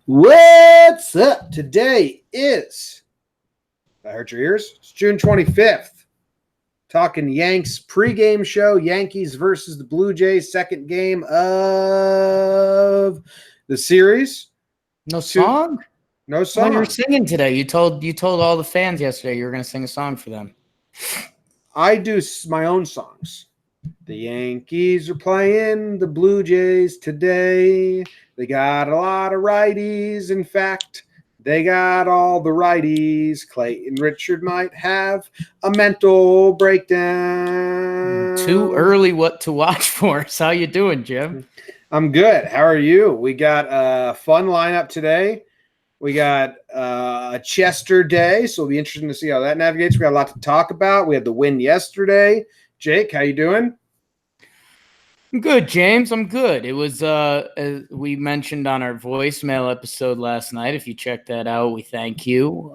What's up? Today is, that hurt your ears? It's June 25th. Talkin Yanks pregame show. Yankees versus the Blue Jays. Second game of the series. No song? No song. When you were singing today, you told all the fans yesterday you were going to sing a song for them. I do my own songs. The Yankees are playing the Blue Jays today. They got a lot of righties. In fact, they got all the righties. Clayton Richard might have a mental breakdown. Too early what to watch for. So how you doing, Jim? I'm good. How are you? We got a fun lineup today. We got a Chester day, so it'll be interesting to see how that navigates. We got a lot to talk about. We had the win yesterday. Jake, how you doing? I'm good, James. I'm good. It was we mentioned on our voicemail episode last night. If you check that out, we thank you.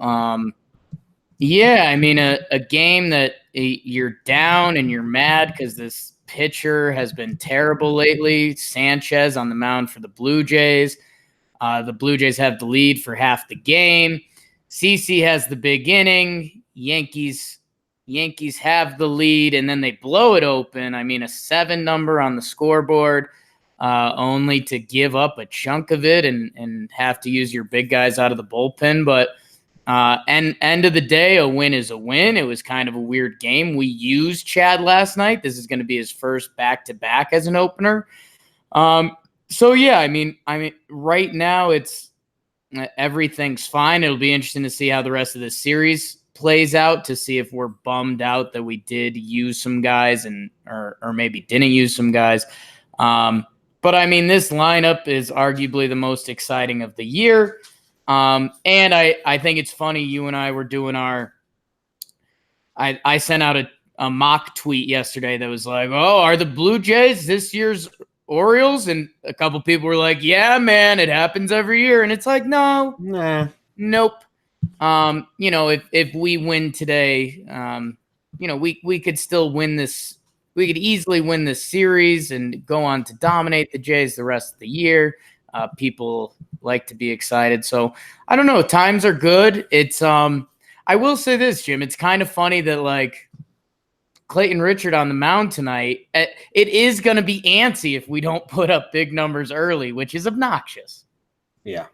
Yeah, I mean a game that you're down and you're mad because this pitcher has been terrible lately. Sanchez on the mound for the Blue Jays. The Blue Jays have the lead for half the game. CC has the big inning. Yankees have the lead, and then they blow it open. I mean, a 7 number on the scoreboard, only to give up a chunk of it and have to use your big guys out of the bullpen. But end of the day, a win is a win. It was kind of a weird game. We used Chad last night. This is going to be his first back-to-back as an opener. So yeah, I mean, right now it's everything's fine. It'll be interesting to see how the rest of the series plays out, to see if we're bummed out that we did use some guys or maybe didn't use some guys. But I mean, this lineup is arguably the most exciting of the year. And I think it's funny. You and I were doing I sent out a mock tweet yesterday that was like, "Oh, are the Blue Jays this year's Orioles?" And a couple people were like, "Yeah, man, it happens every year." And it's like, nope. If we win today, we could still win this. We could easily win this series and go on to dominate the Jays the rest of the year. People like to be excited. So I don't know. Times are good. It's I will say this, Jim. It's kind of funny that like Clayton Richard on the mound tonight, it is going to be antsy if we don't put up big numbers early, which is obnoxious. Yeah,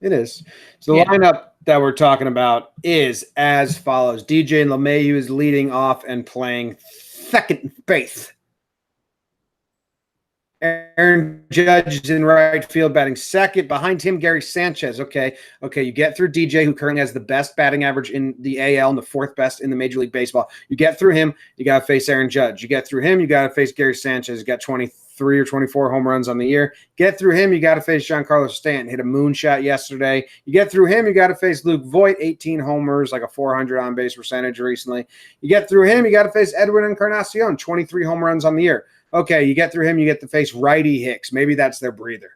it is. So the lineup that we're talking about is as follows. DJ LeMahieu is leading off and playing second base. Aaron Judge is in right field batting second. Behind him, Gary Sanchez. Okay, you get through DJ, who currently has the best batting average in the AL and the 4th best in the Major League Baseball. You get through him, you got to face Aaron Judge. You get through him, you got to face Gary Sanchez. He's got 23 or 24 home runs on the year. Get through him, you got to face Giancarlo Stanton. Hit a moonshot yesterday. You get through him, you got to face Luke Voit, 18 homers, like a 400 on-base percentage recently. You get through him, you got to face Edwin Encarnacion, 23 home runs on the year. Okay, you get through him, you get to face Righty Hicks. Maybe that's their breather.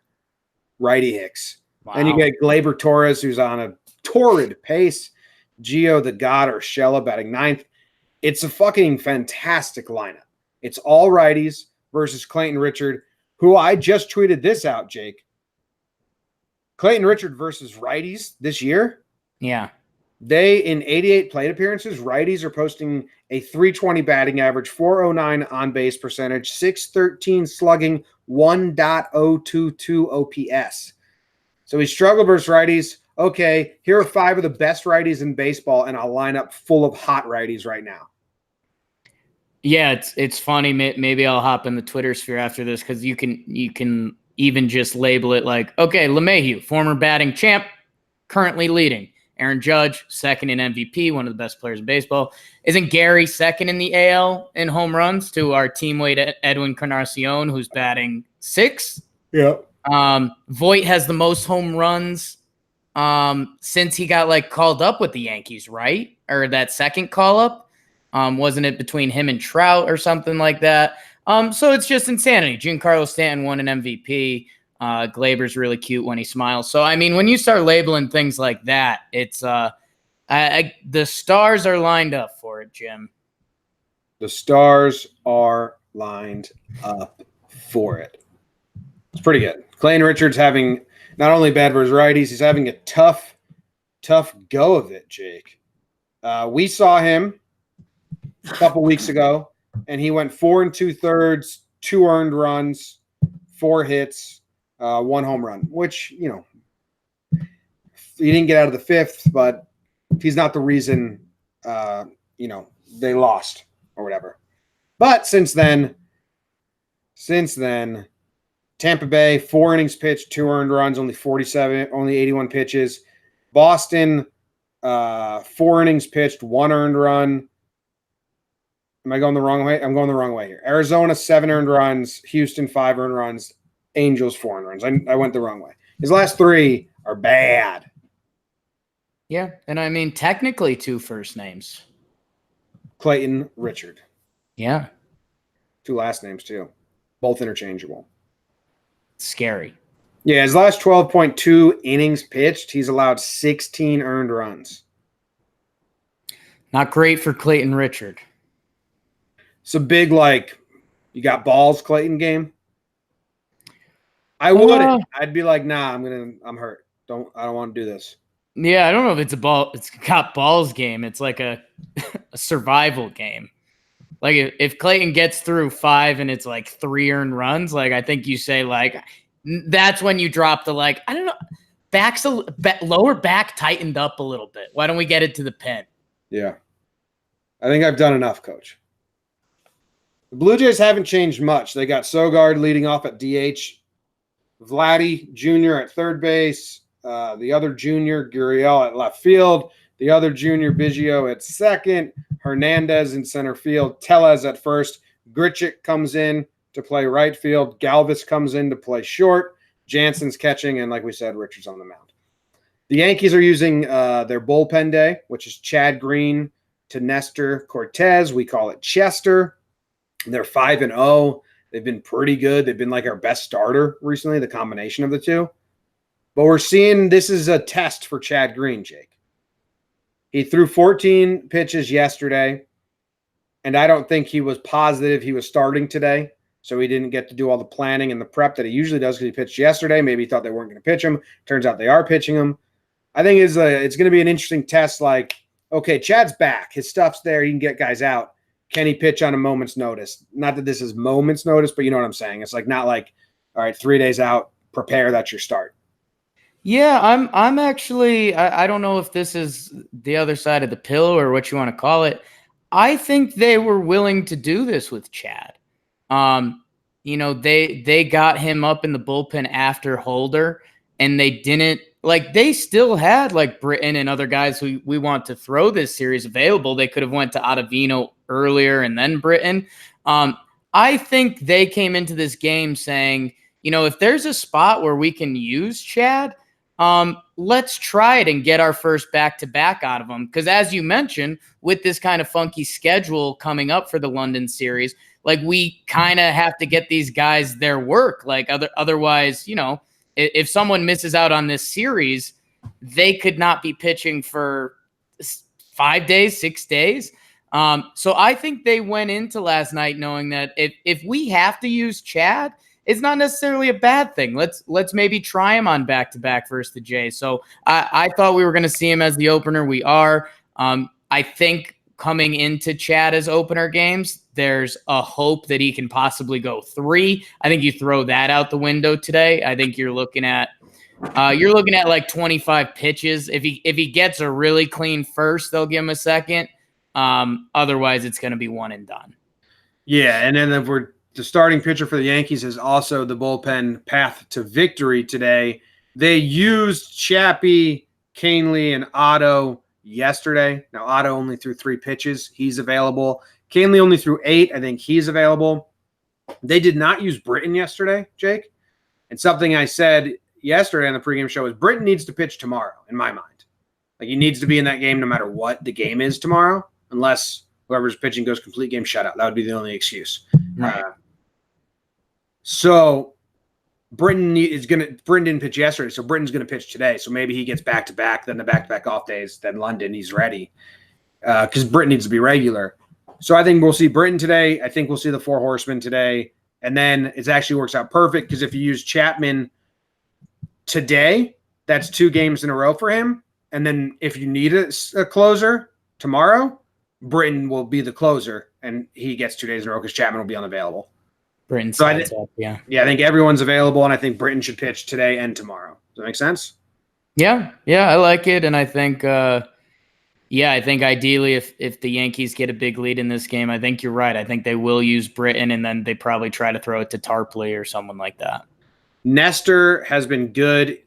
Righty Hicks. Wow. And you get Gleyber Torres, who's on a torrid pace. Gio the God Urshela batting 9th. It's a fucking fantastic lineup. It's all righties versus Clayton Richard, who I just tweeted this out, Jake. Clayton Richard versus righties this year. Yeah. They, in 88 plate appearances, righties are posting a 320 batting average, 409 on-base percentage, 613 slugging, 1.022 OPS. So he struggled versus righties. Okay, here are 5 of the best righties in baseball and a lineup full of hot righties right now. Yeah, it's funny. Maybe I'll hop in the Twitter sphere after this because you can even just label it like, okay, LeMahieu, former batting champ, currently leading. Aaron Judge, second in MVP, one of the best players in baseball. Isn't Gary second in the AL in home runs to our teammate Edwin Encarnacion, who's batting 6th? Yep. Voit has the most home runs since he got called up with the Yankees, right? Or that second call up. Wasn't it between him and Trout or something like that? So it's just insanity. Giancarlo Stanton won an MVP. Gleyber's really cute when he smiles. So, I mean, when you start labeling things like that, it's the stars are lined up for it, Jim. The stars are lined up for it. It's pretty good. Clayton Richards having Not only bad for his righties, he's having a tough go of it, Jake. We saw him a couple weeks ago, and he went 4 2/3, 2 earned runs, 4 hits, 1 home run, which, he didn't get out of the 5th, but he's not the reason, they lost or whatever. But since then, Tampa Bay, 4 innings pitched, 2 earned runs, only 81 pitches. Boston, 4 innings pitched, 1 earned run. Am I going the wrong way? I'm going the wrong way here. Arizona, 7 earned runs. Houston, 5 earned runs. Angels, 4 earned runs. I went the wrong way. His last 3 are bad. Yeah, and I mean, technically 2 first names. Clayton, Richard. Yeah. 2 last names, too. Both interchangeable. Scary. Yeah, his last 12.2 innings pitched, he's allowed 16 earned runs. Not great for Clayton Richard. It's a big, you got balls, Clayton game. I wouldn't. I'd be like, nah, I'm hurt. I don't want to do this. Yeah, I don't know if it's it's got balls game. It's like a survival game. Like if Clayton gets through 5 and it's like 3 earned runs, I think you say that's when you drop the I don't know, lower back tightened up a little bit. Why don't we get it to the pin? Yeah. I think I've done enough, Coach. The Blue Jays haven't changed much. They got Sogard leading off at DH, Vladdy Jr. at third base, the other junior, Gurriel at left field, the other junior, Biggio at second, Hernandez in center field, Tellez at first, Grichuk comes in to play right field, Galvis comes in to play short, Jansen's catching, and like we said, Richards on the mound. The Yankees are using their bullpen day, which is Chad Green to Nestor Cortez. We call it Chester. They're 5-0. They've been pretty good. They've been our best starter recently, the combination of the two. But we're seeing this is a test for Chad Green, Jake. He threw 14 pitches yesterday, and I don't think he was positive he was starting today, so he didn't get to do all the planning and the prep that he usually does because he pitched yesterday. Maybe he thought they weren't going to pitch him. Turns out they are pitching him. I think it's going to be an interesting test. Okay, Chad's back. His stuff's there. He can get guys out. Can he pitch on a moment's notice? Not that this is moment's notice, but you know what I'm saying. It's not all right, 3 days out, prepare, that's your start. Yeah, I'm actually, I don't know if this is the other side of the pillow or what you want to call it. I think they were willing to do this with Chad. They got him up in the bullpen after Holder, and they didn't, they still had Britton and other guys who we want to throw this series available. They could have went to Ottavino earlier and then Britton. I think they came into this game saying, if there's a spot where we can use Chad, let's try it and get our first back-to-back out of him. Because as you mentioned, with this kind of funky schedule coming up for the London series, we kind of have to get these guys their work. Otherwise, if someone misses out on this series, they could not be pitching for 5 days, 6 days. So I think they went into last night knowing that if we have to use Chad, it's not necessarily a bad thing. Let's maybe try him on back-to-back versus the Jays. So I thought we were going to see him as the opener. We are. I think coming into Chad as opener games, there's a hope that he can possibly go 3. I think you throw that out the window today. I think you're looking at 25 pitches. If he gets a really clean first, they'll give him a second. Otherwise, it's going to be one and done. Yeah, and then the starting pitcher for the Yankees is also the bullpen path to victory today. They used Chappie, Canely, and Otto yesterday. Now, Otto only threw 3 pitches. He's available. Canely only threw 8. I think he's available. They did not use Britton yesterday, Jake. And something I said yesterday on the pregame show is Britton needs to pitch tomorrow, in my mind. He needs to be in that game no matter what the game is tomorrow, unless whoever's pitching goes complete game shutout. That would be the only excuse. Right. So Britton didn't pitch yesterday, so Britton's going to pitch today. So maybe he gets back-to-back, then the back-to-back off days, then London, he's ready. Because Britton needs to be regular. So I think we'll see Britton today. I think we'll see the 4 horsemen today. And then it actually works out perfect because if you use Chapman today, that's 2 games in a row for him. And then if you need a closer tomorrow, Britton will be the closer, and he gets 2 days in a row because Chapman will be unavailable. Britton sets up, yeah. Yeah, I think everyone's available, and I think Britton should pitch today and tomorrow. Does that make sense? Yeah, I like it, and I think I think ideally if the Yankees get a big lead in this game, I think you're right. I think they will use Britton, and then they probably try to throw it to Tarpley or someone like that. Nestor has been good.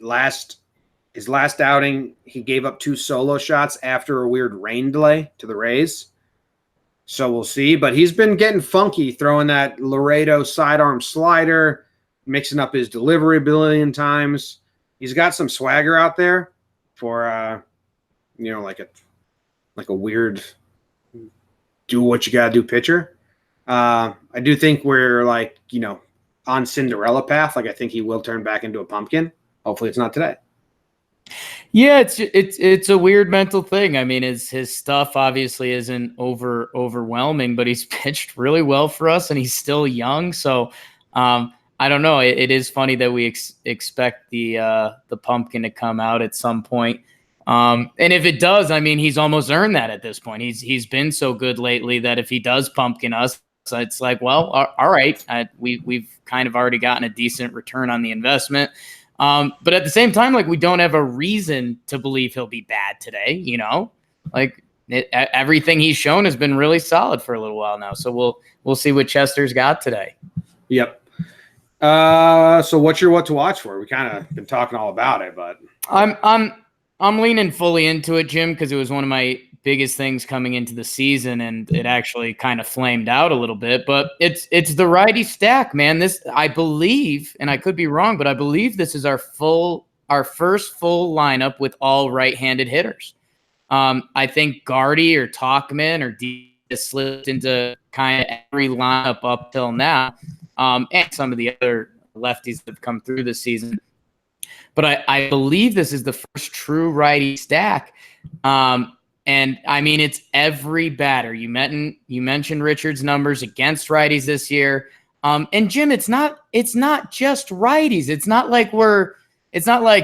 His last outing, he gave up 2 solo shots after a weird rain delay to the Rays. So we'll see. But he's been getting funky, throwing that Laredo sidearm slider, mixing up his delivery a billion times. He's got some swagger out there for, like a weird do what you got to do pitcher. I do think we're on Cinderella path. Like I think he will turn back into a pumpkin. Hopefully it's not today. Yeah, it's a weird mental thing. I mean, his stuff obviously isn't overwhelming, but he's pitched really well for us, and he's still young. So I don't know. It is funny that we expect the pumpkin to come out at some point. And if it does, I mean, he's almost earned that at this point. He's been so good lately that if he does pumpkin us, it's like, well, all right, we've kind of already gotten a decent return on the investment. But at the same time, like we don't have a reason to believe he'll be bad today. Everything he's shown has been really solid for a little while now. So we'll see what Chester's got today. Yep. So what's your what to watch for? We kind of been talking all about it, but I'm leaning fully into it, Jim, because it was one of my biggest things coming into the season, and it actually kind of flamed out a little bit. But it's the righty stack, man. This, I believe, and I could be wrong, but I believe this is our first full lineup with all right-handed hitters. I think Gardy or Talkman or D has slipped into kind of every lineup up till now, and some of the other lefties that have come through this season. But I believe this is the first true righty stack. And I mean, it's every batter. You mentioned Richard's numbers against righties this year. And Jim, it's not just righties. It's not like,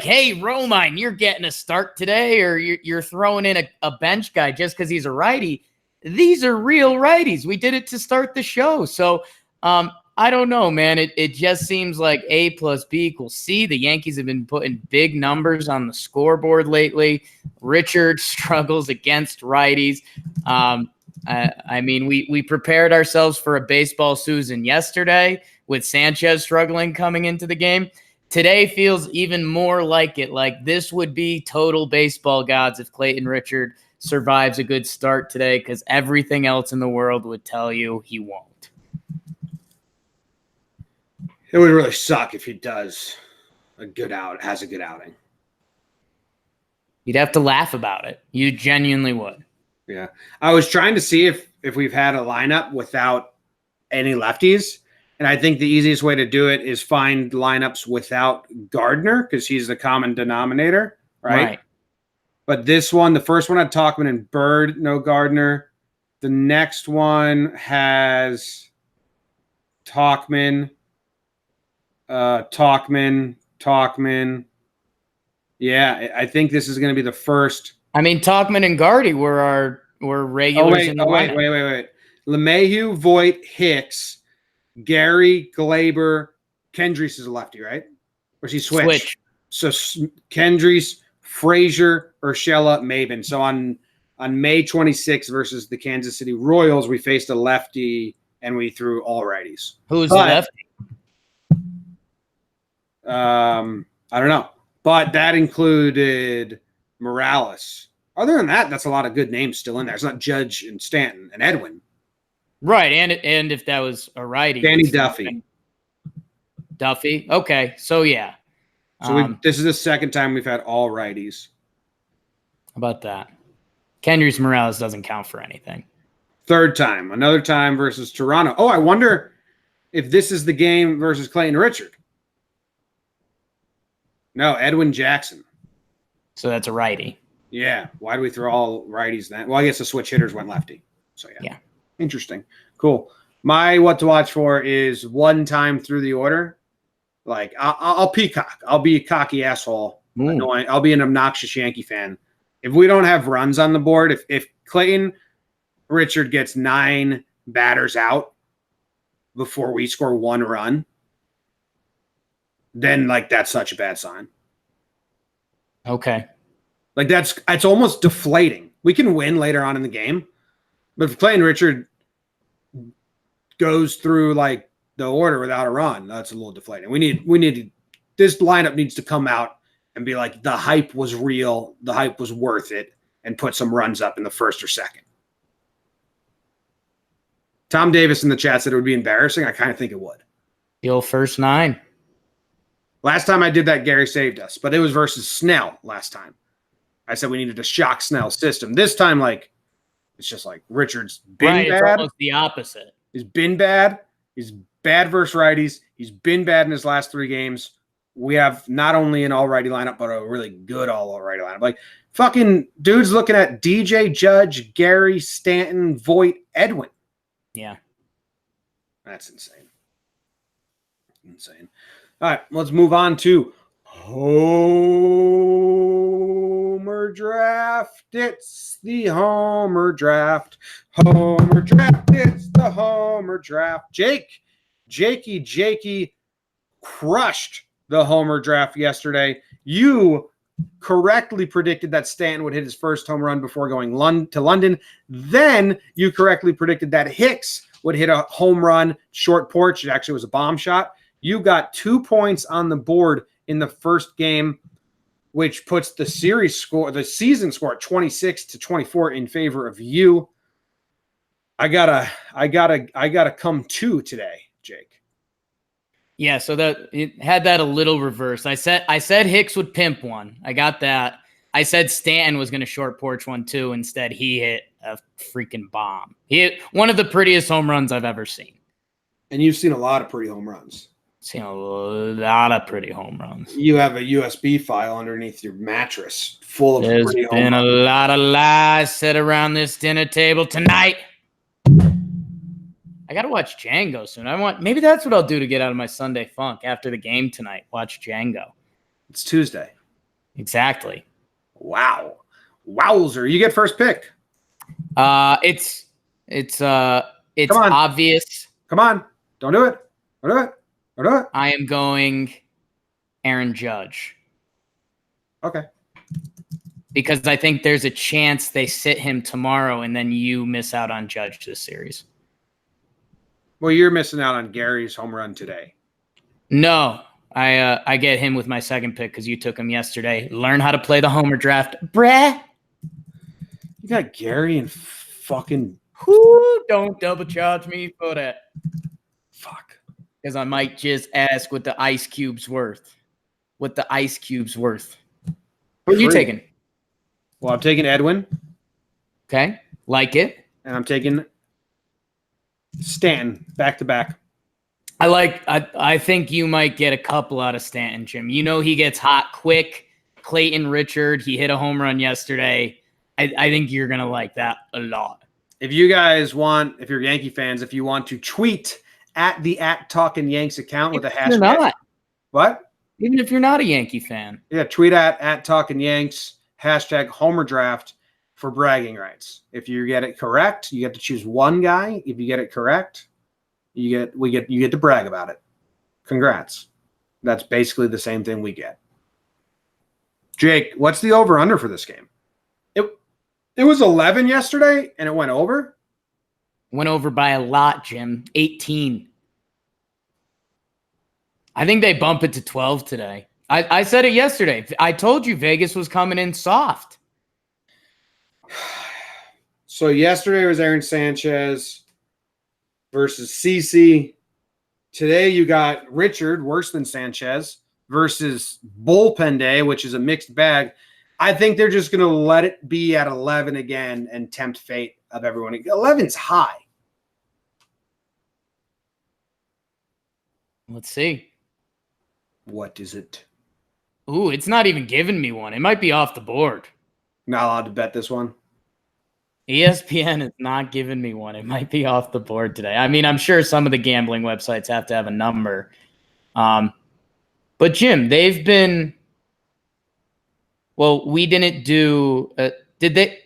hey, Romine, you're getting a start today, or you're throwing in a bench guy just because he's a righty. These are real righties. We did it to start the show. So I don't know, man. It just seems like A plus B equals C. The Yankees have been putting big numbers on the scoreboard lately. Richard struggles against righties. I mean, we prepared ourselves for a baseball Susan yesterday with Sanchez struggling coming into the game. Today feels even more like it. Like this would be total baseball gods if Clayton Richard survives a good start today, because everything else in the world would tell you he won't. It would really suck if he has a good outing. You'd have to laugh about it. You genuinely would. Yeah. I was trying to see if we've had a lineup without any lefties. And I think the easiest way to do it is find lineups without Gardner, because he's the common denominator, right? But this one, the first one had Talkman and Bird, no Gardner. The next one has Talkman. Talkman. Yeah, I think this is going to be the first. I mean, Talkman and Gardy were regulars in the lineup. Wait. LeMahieu, Voit, Hicks, Gary, Glaber, Kendricks is a lefty, right? Or is he switch? So Kendricks, Frazier, Urshela, Maben. So on May 26th versus the Kansas City Royals, we faced a lefty and we threw all righties. Who's the lefty? I don't know, but that included Morales. Other than that, that's a lot of good names still in there. It's not Judge and Stanton and Edwin. Right, and if that was a righty, Danny Duffy. Duffy. Okay, so yeah. So this is the second time we've had all righties. How about that? Kendrys Morales doesn't count for anything. Third time, another time versus Toronto. Oh, I wonder if this is the game versus Clayton Richard. No, Edwin Jackson. So that's a righty. Yeah. Why do we throw all righties then? Well, I guess the switch hitters went lefty. So, yeah. Interesting. Cool. My what to watch for is one time through the order. Like I'll peacock. I'll be a cocky asshole. Annoying. I'll be an obnoxious Yankee fan. If we don't have runs on the board, if Clayton Richard gets 9 batters out before we score 1 run, then like that's such a bad sign. Okay. Like it's almost deflating. We can win later on in the game, but if Clayton Richard goes through like the order without a run, that's a little deflating. We need this lineup needs to come out and be like, the hype was real, the hype was worth it, and put some runs up in the first or second. Tom Davis in the chat said it would be embarrassing. I kind of think it would. The old first 9. Last time I did that, Gary saved us, but it was versus Snell last time. I said we needed to shock Snell's system. This time, like, it's just like Richard's been bad. It's almost the opposite. He's been bad. He's bad versus righties. He's been bad in his last 3 games. We have not only an all-righty lineup, but a really good all-righty lineup. Like, fucking dudes looking at DJ, Judge, Gary, Stanton, Voit, Edwin. Yeah. That's insane. Insane. All right, let's move on to Homer Draft. It's the Homer Draft. Homer Draft. It's the Homer Draft. Jakey crushed the Homer Draft yesterday. You correctly predicted that Stanton would hit his first home run before going to London. Then you correctly predicted that Hicks would hit a home run short porch. It actually was a bomb shot. You got 2 points on the board in the first game, which puts the season score at 26-24 in favor of you. I gotta come to today, Jake. Yeah, so that it had that a little reversed. I said Hicks would pimp one. I got that. I said Stanton was going to short porch one too. Instead, he hit a freaking bomb. He hit one of the prettiest home runs I've ever seen. And you've seen a lot of pretty home runs. Seen a lot of pretty home runs. You have a USB file underneath your mattress full of There's pretty home runs. been a lot of lies said around this dinner table tonight. I got to watch Django soon. Maybe that's what I'll do to get out of my Sunday funk after the game tonight. Watch Django. It's Tuesday. Exactly. Wow. Wowzer. You get first pick. It's obvious. Come on. Don't do it. Don't do it. Don't do it. I am going Aaron Judge. Okay. Because I think there's a chance they sit him tomorrow and then you miss out on Judge this series. Well, you're missing out on Gary's home run today. No, I get him with my second pick because you took him yesterday. Learn how to play the Homer Draft, bruh. You got Gary and fucking. Whoo, don't double charge me for that. Fuck. Because I might just ask what the ice cube's worth. What the ice cube's worth. What are you taking? Well, I'm taking Edwin. Okay, like it. And I'm taking Stanton back to back. I think you might get a couple out of Stanton, Jim. You know he gets hot quick. Clayton Richard, he hit a home run yesterday. I think you're gonna like that a lot. If you guys want, if you're Yankee fans, if you want to tweet at the Talkin Yanks account with a hashtag. You're not. What? Even if you're not a Yankee fan. Yeah, tweet at Talkin Yanks, hashtag Homer Draft for bragging rights. If you get it correct, you get to choose one guy. If you get it correct, you get to brag about it. Congrats. That's basically the same thing we get. Jake, what's the over-under for this game? It was 11 yesterday, and it went over? Went over by a lot, Jim. 18. I think they bump it to 12 today. I said it yesterday. I told you Vegas was coming in soft. So yesterday was Aaron Sanchez versus CeCe. Today you got Richard, worse than Sanchez, versus Bullpen Day, which is a mixed bag. I think they're just going to let it be at 11 again and tempt fate of everyone. 11's high. Let's see. What is it? Ooh, it's not even giving me one. It might be off the board. Not allowed to bet this one. ESPN is not giving me one. It might be off the board today. I mean, I'm sure some of the gambling websites have to have a number. But Jim, they've been. Well, we didn't do. Did they?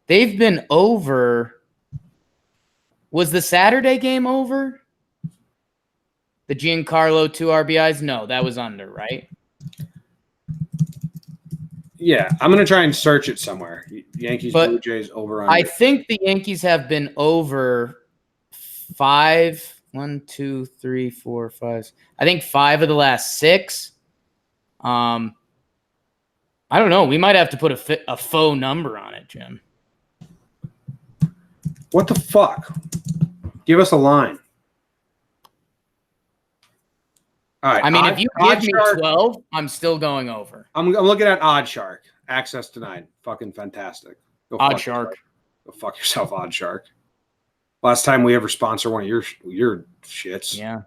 They've been over. Was the Saturday game over? The Giancarlo 2 RBIs? No, that was under, right? Yeah, I'm going to try and search it somewhere. Yankees, But Blue Jays, over under. I think the Yankees have been over 5. 1, 2, 3, 4, 5. I think 5 of the last 6. I don't know. We might have to put a faux number on it, Jim. What the fuck? Give us a line. All right. I mean, if you give me 12, I'm still going over. I'm looking at Odd Shark. Access denied. Fucking fantastic. Odd Shark. Go fuck yourself, Odd Shark. Last time we ever sponsor one of your shits. Yeah.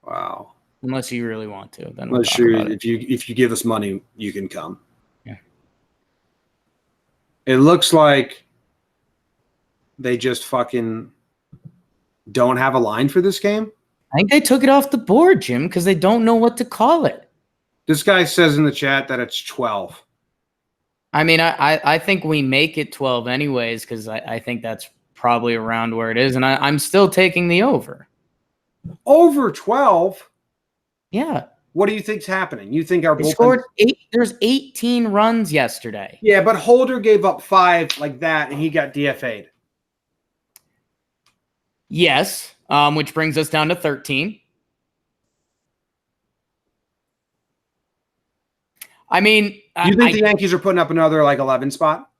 Wow. Unless you really want to, then we'll talk about it. If you give us money, you can come. Yeah. It looks like they just fucking don't have a line for this game. I think they took it off the board, Jim, because they don't know what to call it. This guy says in the chat that it's 12. I mean, I think we make it 12 anyways, because I think that's probably around where it is, and I'm still taking the over. Over 12? Yeah. What do you think's happening? You think our bullpen scored 8? There's 18 runs yesterday. Yeah, but Holder gave up 5 like that, and he got DFA'd. Yes, which brings us down to 13. I mean, you think the Yankees are putting up another like 11 spot?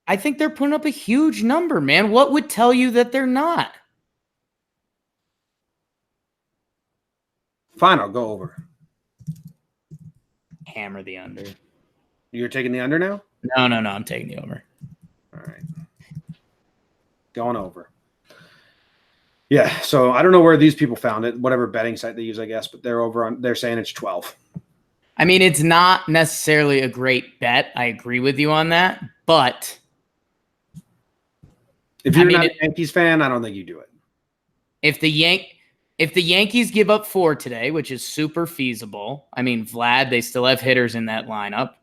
I think they're putting up a huge number, man. What would tell you that they're not? Fine, I'll go over. Hammer the under. You're taking the under now? No, I'm taking the over. All right. Going over. Yeah, so I don't know where these people found it, whatever betting site they use, I guess, but they're saying it's 12. I mean, it's not necessarily a great bet. I agree with you on that, but if you're not a Yankees fan, I don't think you do it. If the Yankees give up 4 today, which is super feasible. I mean, Vlad, they still have hitters in that lineup.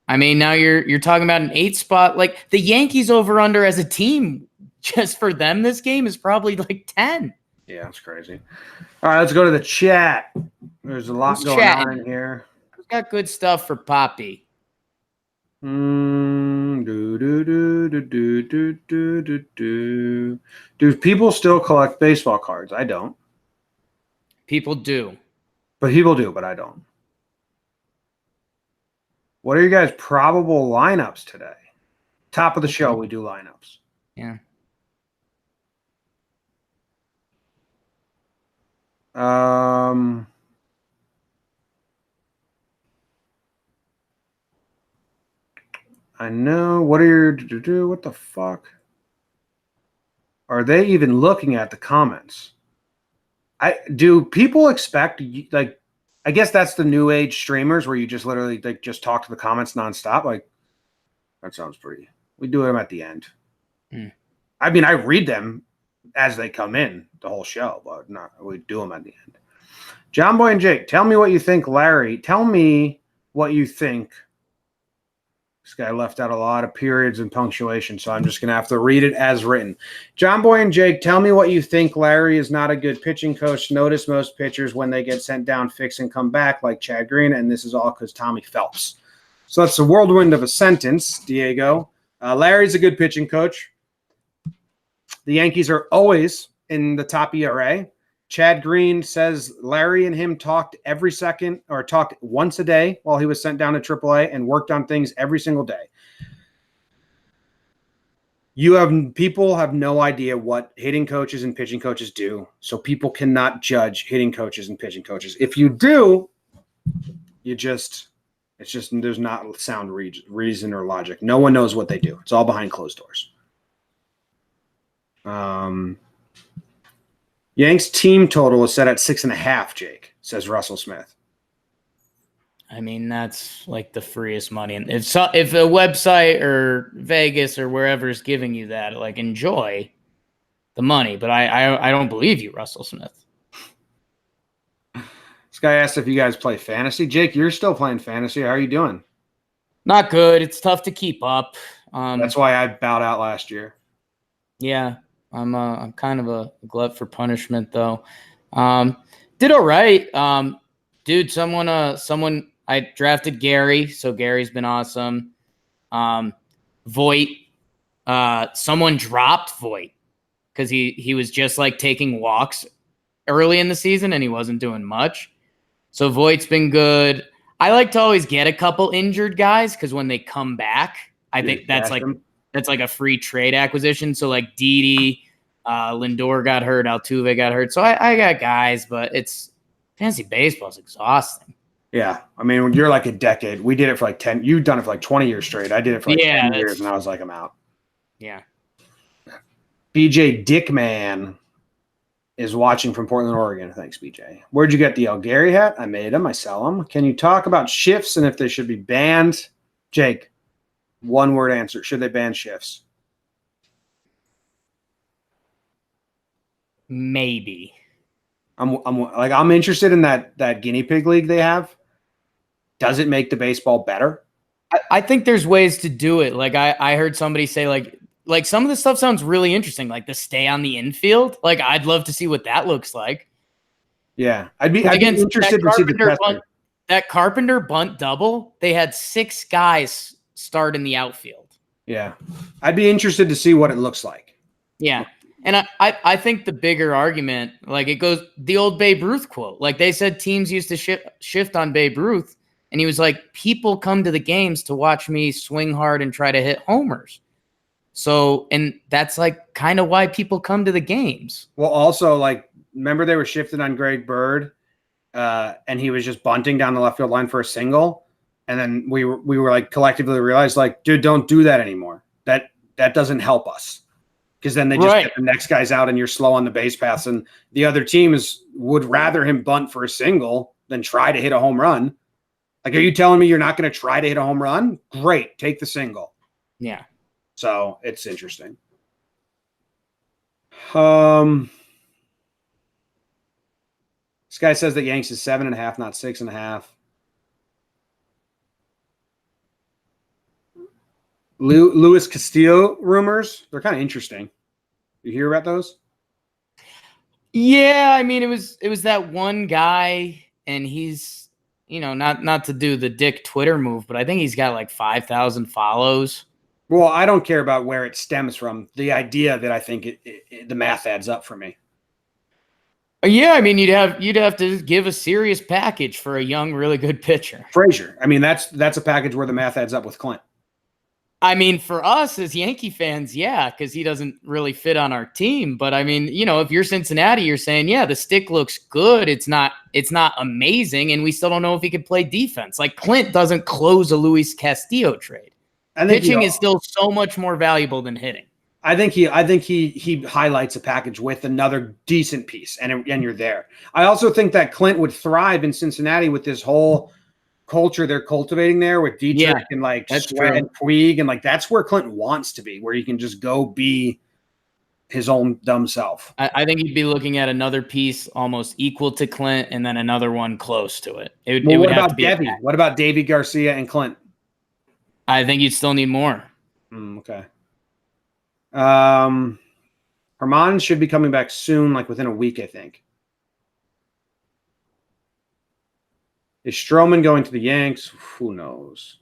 I mean, now you're talking about an 8 spot. Like the Yankees over under as a team, just for them, this game is probably like 10. Yeah, that's crazy. All right, let's go to the chat. There's a lot going on in here. We've got good stuff for Poppy. Do people still collect baseball cards? I don't. People do. But people do, but I don't. What are you guys' probable lineups today? Top of the show, we do lineups. Yeah. I know. What are your what the fuck? Are they even looking at the comments? Do people expect, like, I guess that's the new age streamers where you just literally like just talk to the comments nonstop. Like, that sounds pretty. We do them at the end. I mean, I read them as they come in the whole show, but we do them at the end. Jomboy and Jake, tell me what you think, Larry. Tell me what you think. This guy left out a lot of periods and punctuation, so I'm just going to have to read it as written. Jomboy and Jake, tell me what you think. Larry is not a good pitching coach. Notice most pitchers, when they get sent down, fix and come back, like Chad Green, and this is all because Tommy Phelps. So that's the whirlwind of a sentence, Diego. Larry's a good pitching coach. The Yankees are always in the top ERA. Chad Green says Larry and him talked every second, or talked once a day while he was sent down to AAA, and worked on things every single day. People have no idea what hitting coaches and pitching coaches do, so people cannot judge hitting coaches and pitching coaches. If you do, it's just there's not sound reason or logic. No one knows what they do. It's all behind closed doors. Yanks team total is set at 6.5, Jake, says Russell Smith. I mean, that's like the freest money. And if a website or Vegas or wherever is giving you that, like, enjoy the money. But I don't believe you, Russell Smith. This guy asked if you guys play fantasy. Jake, you're still playing fantasy. How are you doing? Not good. It's tough to keep up. That's why I bowed out last year. Yeah, I'm kind of a glut for punishment though. Did all right. Dude, someone I drafted Gary, so Gary's been awesome. Voigt, someone dropped Voigt because he was just like taking walks early in the season and he wasn't doing much. So Voigt's been good. I like to always get a couple injured guys because when they come back, I think that's like a free trade acquisition. So like Didi, Lindor got hurt, Altuve got hurt. So I got guys, but it's fantasy baseball is exhausting. Yeah. I mean, you're like a decade. We did it for like 10. You've done it for like 20 years straight. I did it for like 10 years and I was like, I'm out. Yeah. BJ Dickman is watching from Portland, Oregon. Thanks, BJ. Where'd you get the El Gary hat? I made them. I sell them. Can you talk about shifts and if they should be banned? Jake, one word answer. Should they ban shifts? Maybe. I'm interested in that guinea pig league they have. Does it make the baseball better? I think there's ways to do it. Like I heard somebody say like some of the stuff sounds really interesting, like the stay on the infield. Like I'd love to see what that looks like. Yeah, I'd be interested to see the testing. That Carpenter bunt double, they had 6 guys start in the outfield. Yeah, I'd be interested to see what it looks like. Yeah, and I think the bigger argument, like it goes the old Babe Ruth quote. Like they said teams used to shift on Babe Ruth, and he was like, people come to the games to watch me swing hard and try to hit homers. So, and that's like kind of why people come to the games. Well, also, like, remember they were shifting on Greg Bird, and he was just bunting down the left field line for a single, and then we were like collectively realized, like, dude, don't do that anymore. That doesn't help us, because then they just get the next guys out, and you're slow on the base paths, and the other teams would rather him bunt for a single than try to hit a home run. Like, are you telling me you're not going to try to hit a home run? Great, take the single. Yeah. So it's interesting. This guy says that Yanks is 7.5, not 6.5. Luis Castillo rumors. They're kind of interesting. You hear about those? Yeah, I mean it was that one guy, and he's not to do the dick Twitter move, but I think he's got like 5,000 follows. Well, I don't care about where it stems from. The idea that I think the math adds up for me. Yeah, I mean you'd have to give a serious package for a young, really good pitcher. Frazier. I mean that's a package where the math adds up with Clint. I mean, for us as Yankee fans, yeah, because he doesn't really fit on our team. But I mean, if you're Cincinnati, you're saying, yeah, the stick looks good. It's not amazing, and we still don't know if he can play defense. Like Clint doesn't close a Luis Castillo trade. Pitching is still so much more valuable than hitting. I think he highlights a package with another decent piece, and you're there. I also think that Clint would thrive in Cincinnati with this whole culture they're cultivating there with Dietrich and like Sweat and Puig, and like that's where Clint wants to be, where he can just go be his own dumb self. I think you'd be looking at another piece almost equal to Clint, and then another one close to it. What about Debbie? What about Davey Garcia and Clint? I think you'd still need more. Okay. Herman should be coming back soon, like within a week, I think. Is Stroman going to the Yanks? Who knows?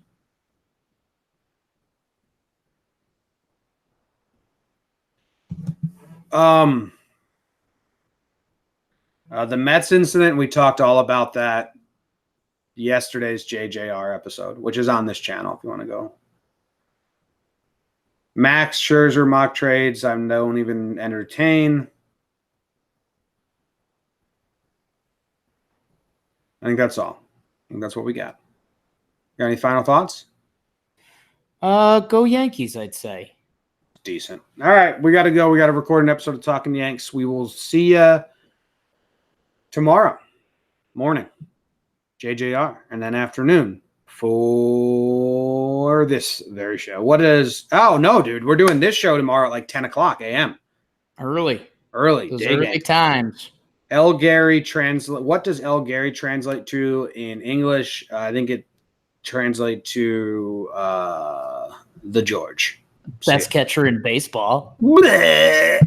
The Mets incident, we talked all about that yesterday's JJR episode, which is on this channel if you want to go. Max Scherzer mock trades I don't even entertain. I think that's all. I think that's what we got. Got any final thoughts? Go Yankees, I'd say. Decent. All right, we got to go. We got to record an episode of Talkin Yanks. We will see you tomorrow morning, JJR, and then afternoon for this very show. Oh, no, dude. We're doing this show tomorrow at like 10 o'clock a.m. Early. Those early times. El Gary translate. What does El Gary translate to in English? I think it translates to the George. Best catcher in baseball. Bleh.